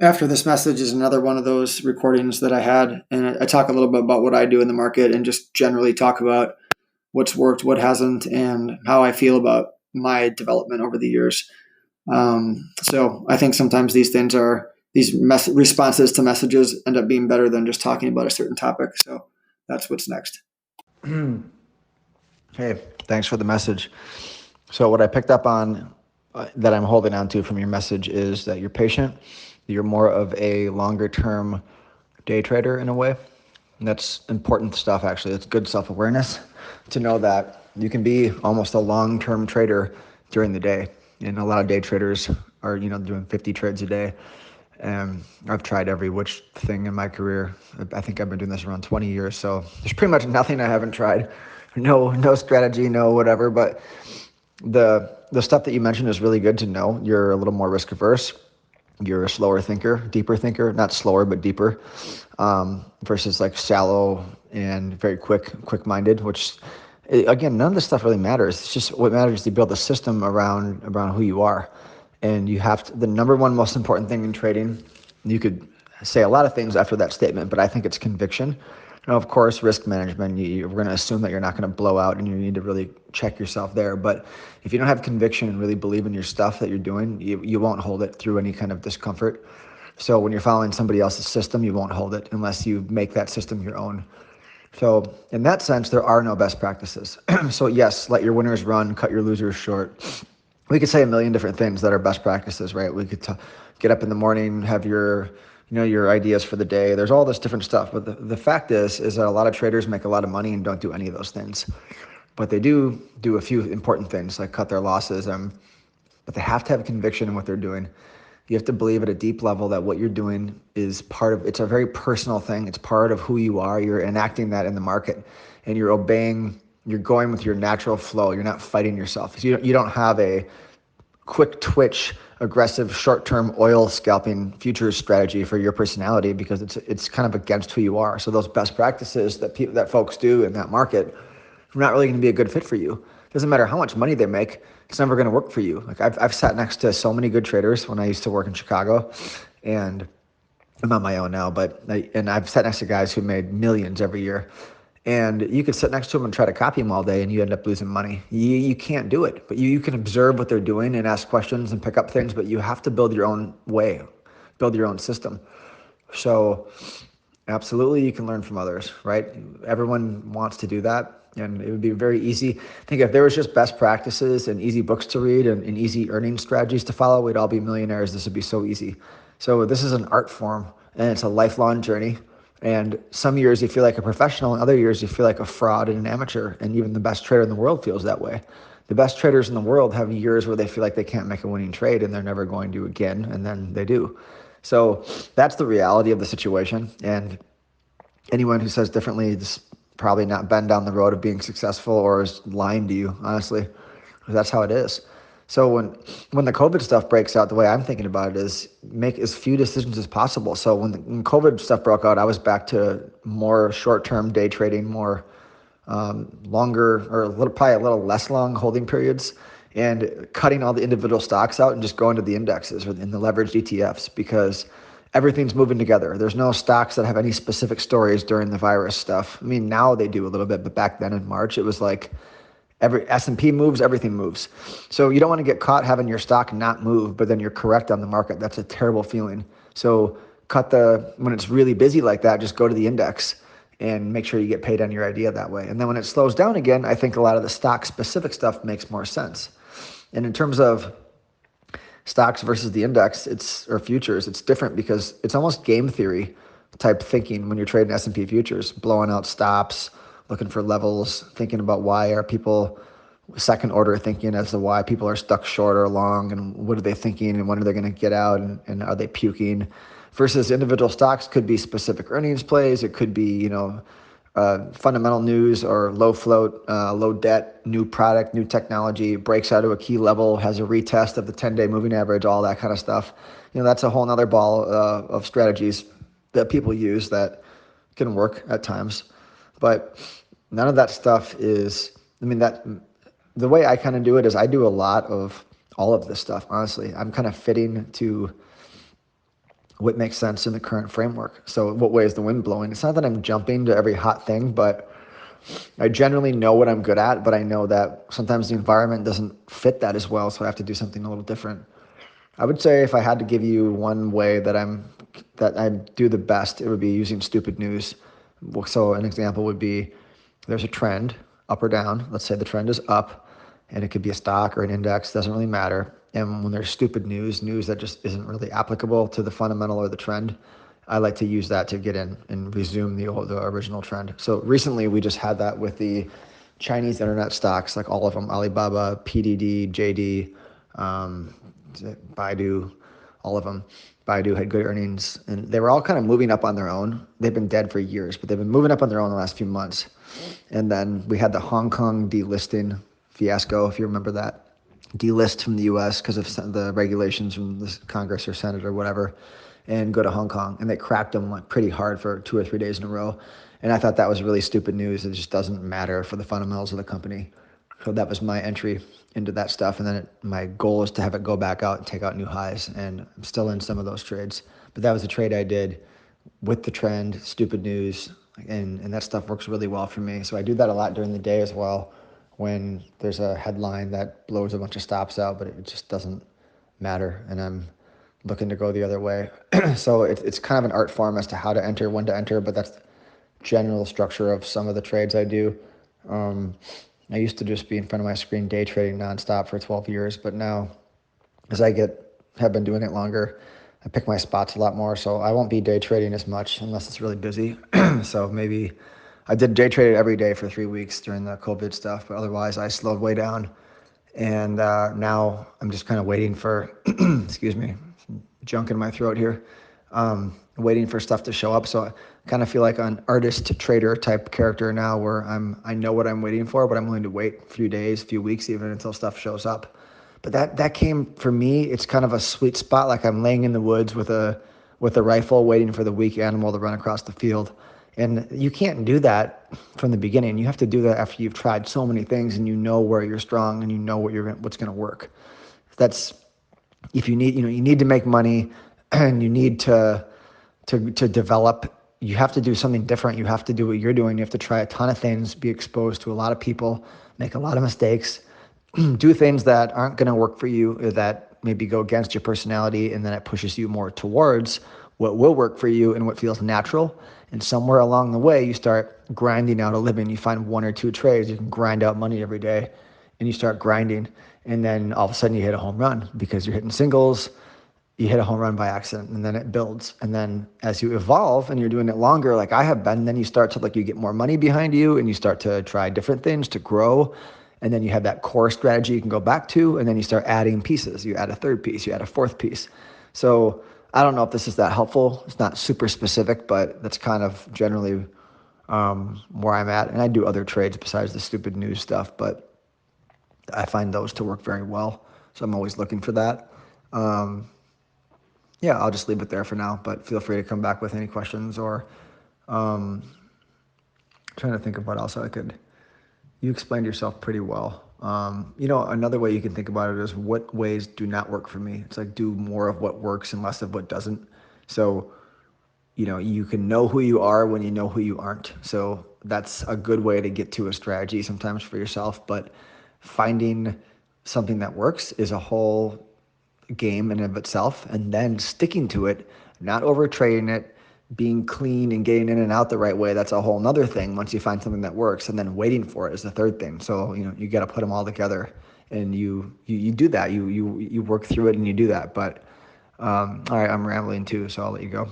After this message is another one of those recordings that I had, and I talk a little bit about what I do in the market and just generally talk about what's worked, what hasn't, and how I feel about my development over the years. So I think sometimes these things are these responses to messages end up being better than just talking about a certain topic. So that's what's next. Hey, thanks for the message. So, what I picked up on that I'm holding on to from your message is that you're patient. You're more of a longer term day trader in a way. And that's important stuff, actually. It's good self awareness to know that you can be almost a long term trader during the day. And a lot of day traders are, doing 50 trades a day. And I've tried every which thing in my career. I think I've been doing this around 20 years. So there's pretty much nothing I haven't tried. No strategy, no whatever. But the stuff that you mentioned is really good to know. You're a little more risk averse. You're a slower thinker, deeper thinker, not slower, but deeper, versus like shallow and very quick minded, which again, none of this stuff really matters. It's just what matters is to build a system around who you are. And you have to, the number one most important thing in trading, you could say a lot of things after that statement, but I think it's conviction. Now, of course, risk management, we're going to assume that you're not going to blow out and you need to really check yourself there. But if you don't have conviction and really believe in your stuff that you're doing, you won't hold it through any kind of discomfort. So when you're following somebody else's system, you won't hold it unless you make that system your own. So in that sense, there are no best practices. So yes, let your winners run, cut your losers short. We could say a million different things that are best practices, right? We could get up in the morning, have your ideas for the day. There's all this different stuff. But the fact is that a lot of traders make a lot of money and don't do any of those things. But they do a few important things like cut their losses. But they have to have conviction in what they're doing. You have to believe at a deep level that what you're doing is it's a very personal thing. It's part of who you are. You're enacting that in the market and you're going with your natural flow. You're not fighting yourself. So you don't have a quick twitch, aggressive, short-term oil scalping futures strategy for your personality because it's kind of against who you are. So those best practices that folks do in that market are not really going to be a good fit for you. It doesn't matter how much money they make; it's never going to work for you. Like I've sat next to so many good traders when I used to work in Chicago, and I'm on my own now, but I've sat next to guys who made millions every year. And you could sit next to them and try to copy them all day and you end up losing money. You can't do it, but you can observe what they're doing and ask questions and pick up things, but you have to build your own way, build your own system. So absolutely you can learn from others, right? Everyone wants to do that. And it would be very easy. I think if there was just best practices and easy books to read and easy earning strategies to follow, we'd all be millionaires. This would be so easy. So this is an art form and it's a lifelong journey. And some years you feel like a professional, and other years you feel like a fraud and an amateur. And even the best trader in the world feels that way. The best traders in the world have years where they feel like they can't make a winning trade and they're never going to again, and then they do. So that's the reality of the situation. And anyone who says differently is probably not been down the road of being successful or is lying to you, honestly. That's how it is. So when the COVID stuff breaks out, the way I'm thinking about it is make as few decisions as possible. So when COVID stuff broke out, I was back to more short-term day trading, more longer or probably a little less long holding periods, and cutting all the individual stocks out and just going to the indexes or in the leveraged ETFs because everything's moving together. There's no stocks that have any specific stories during the virus stuff. I mean, now they do a little bit, but back then in March, it was like every S&P moves, everything moves. So you don't want to get caught having your stock not move, but then you're correct on the market. That's a terrible feeling. So when it's really busy like that, just go to the index and make sure you get paid on your idea that way. And then when it slows down again, I think a lot of the stock specific stuff makes more sense. And in terms of stocks versus the index, or futures, it's different because it's almost game theory type thinking when you're trading S&P futures, blowing out stops, looking for levels, thinking about why are people second order thinking as to why people are stuck short or long and what are they thinking and when are they going to get out and are they puking versus individual stocks could be specific earnings plays. It could be, fundamental news or low float, low debt, new product, new technology, breaks out to a key level, has a retest of the 10-day moving average, all that kind of stuff. That's a whole nother ball of strategies that people use that can work at times. But none of that stuff the way I kind of do it is I do a lot of all of this stuff, honestly. I'm kind of fitting to what makes sense in the current framework. So what way is the wind blowing? It's not that I'm jumping to every hot thing, but I generally know what I'm good at, but I know that sometimes the environment doesn't fit that as well, so I have to do something a little different. I would say if I had to give you one way that I do the best, it would be using stupid news. So an example would be there's a trend up or down. Let's say the trend is up, and it could be a stock or an index, doesn't really matter. And when there's stupid news that just isn't really applicable to the fundamental or the trend, I like to use that to get in and resume the original trend. So recently we just had that with the Chinese internet stocks, like all of them, Alibaba, PDD, JD, um, Baidu, all of them. Baidu had good earnings, and they were all kind of moving up on their own. They've been dead for years, but they've been moving up on their own the last few months. And then we had the Hong Kong delisting fiasco, if you remember that. Delist from the U.S. because of the regulations from the Congress or Senate or whatever, and go to Hong Kong. And they cracked them like pretty hard for 2 or 3 days in a row. And I thought that was really stupid news. It just doesn't matter for the fundamentals of the company. So that was my entry into that stuff. And then my goal is to have it go back out and take out new highs. And I'm still in some of those trades. But that was a trade I did with the trend, stupid news, and that stuff works really well for me. So I do that a lot during the day as well when there's a headline that blows a bunch of stops out, but it just doesn't matter. And I'm looking to go the other way. So it's kind of an art form as to how to enter, when to enter, but that's the general structure of some of the trades I do. I used to just be in front of my screen day trading nonstop for 12 years, but now as I have been doing it longer, I pick my spots a lot more, so I won't be day trading as much unless it's really busy. So maybe I did day trade every day for 3 weeks during the COVID stuff, but otherwise I slowed way down. And now I'm just kind of waiting for, excuse me, some junk in my throat here, waiting for stuff to show up. So I kind of feel like an artist trader type character now where I know what I'm waiting for, but I'm willing to wait a few days, a few weeks, even until stuff shows up. But that came for me, it's kind of a sweet spot, like I'm laying in the woods with a rifle waiting for the weak animal to run across the field. And you can't do that from the beginning. You have to do that after you've tried so many things and you know where you're strong and you know what's going to work. That's if you need to make money and you need to develop. You have to do something different. You have to do what you're doing. You have to try a ton of things, be exposed to a lot of people, make a lot of mistakes, do things that aren't going to work for you, or that maybe go against your personality, and then it pushes you more towards what will work for you and what feels natural. And somewhere along the way, you start grinding out a living. You find 1 or 2 trades, you can grind out money every day, and you start grinding. And then all of a sudden you hit a home run because you're hitting singles, you hit a home run by accident, and then it builds. And then as you evolve and you're doing it longer, like I have been, then you start to you get more money behind you and you start to try different things to grow. And then you have that core strategy you can go back to, and then you start adding pieces. You add a 3rd piece, you add a 4th piece. So I don't know if this is that helpful. It's not super specific, but that's kind of generally where I'm at. And I do other trades besides the stupid news stuff, but I find those to work very well. So I'm always looking for that. Yeah, I'll just leave it there for now, but feel free to come back with any questions or trying to think of what else you explained yourself pretty well. Another way you can think about it is what ways do not work for me. It's like do more of what works and less of what doesn't. So, you can know who you are when you know who you aren't. So that's a good way to get to a strategy sometimes for yourself. But finding something that works is a whole game in and of itself, and then sticking to it, not over trading it, being clean and getting in and out the right way. That's a whole nother thing once you find something that works, and then waiting for it is the 3rd thing. So, you got to put them all together, and you do that. You work through it and you do that. But, all right, I'm rambling too, so I'll let you go.